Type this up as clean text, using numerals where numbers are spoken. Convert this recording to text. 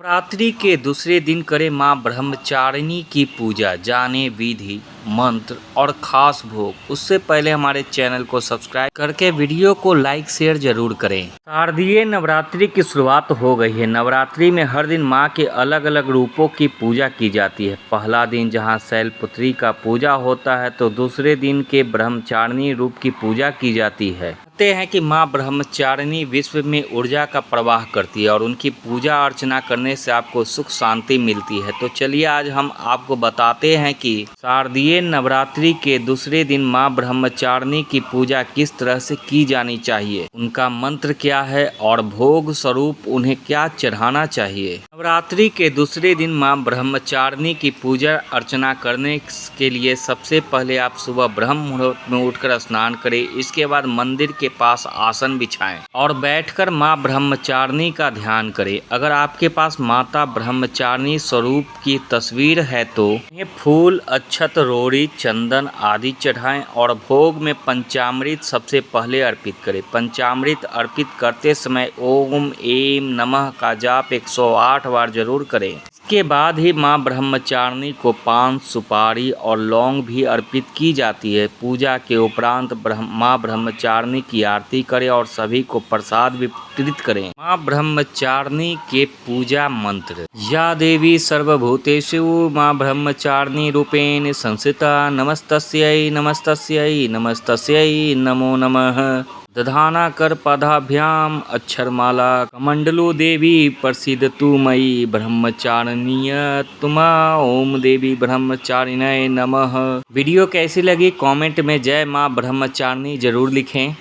नवरात्रि के दूसरे दिन करें मां ब्रह्मचारिणी की पूजा। जाने विधि, मंत्र और खास भोग। उससे पहले हमारे चैनल को सब्सक्राइब करके वीडियो को लाइक शेयर जरूर करें। शारदीय नवरात्रि की शुरुआत हो गई है। नवरात्रि में हर दिन मां के अलग अलग रूपों की पूजा की जाती है। पहला दिन जहां शैलपुत्री का पूजा होता है तो दूसरे दिन के ब्रह्मचारिणी रूप की पूजा की जाती है। कहते हैं कि मां ब्रह्मचारिणी विश्व में ऊर्जा का प्रवाह करती है और उनकी पूजा अर्चना करने से आपको सुख शांति मिलती है। तो चलिए आज हम आपको बताते हैं कि शारदीय नवरात्रि के दूसरे दिन मां ब्रह्मचारिणी की पूजा किस तरह से की जानी चाहिए, उनका मंत्र क्या है और भोग स्वरूप उन्हें क्या चढ़ाना चाहिए। नवरात्रि के दूसरे दिन मां ब्रह्मचारिणी की पूजा अर्चना करने के लिए सबसे पहले आप सुबह ब्रह्म मुहूर्त में उठकर स्नान करें। इसके बाद मंदिर के पास आसन बिछाएं और बैठकर मां ब्रह्मचारिणी का ध्यान करें। अगर आपके पास माता ब्रह्मचारिणी स्वरूप की तस्वीर है तो इन्हें फूल, अक्षत, रोड़ी, चंदन आदि चढ़ाएं और भोग में पंचामृत सबसे पहले अर्पित करें। पंचामृत अर्पित करते समय ओम ऐं नमः का जाप 108 बार जरूर करें। इसके बाद ही मां ब्रह्मचारिणी को पान, सुपारी और लौंग भी अर्पित की जाती है। पूजा के उपरांत मां ब्रह्मचारिणी की आरती करें और सभी को प्रसाद वितरित करें। मां ब्रह्मचारिणी के पूजा मंत्र। या देवी सर्वभूतेषु मां ब्रह्मचारिणी रूपेण संस्थिता नमस्तस्यै नमस्तस्यै नमस्तस्यै नमो नमः। दधाना कर पादाभ्याम अक्षरमाला कमंडलो देवी प्रसीदतु मयि ब्रह्मचारिणीय तुमा। ओम देवी ब्रह्मचारिण्यै नमः। वीडियो कैसी लगी कमेंट में जय मां ब्रह्मचारिणी जरूर लिखें।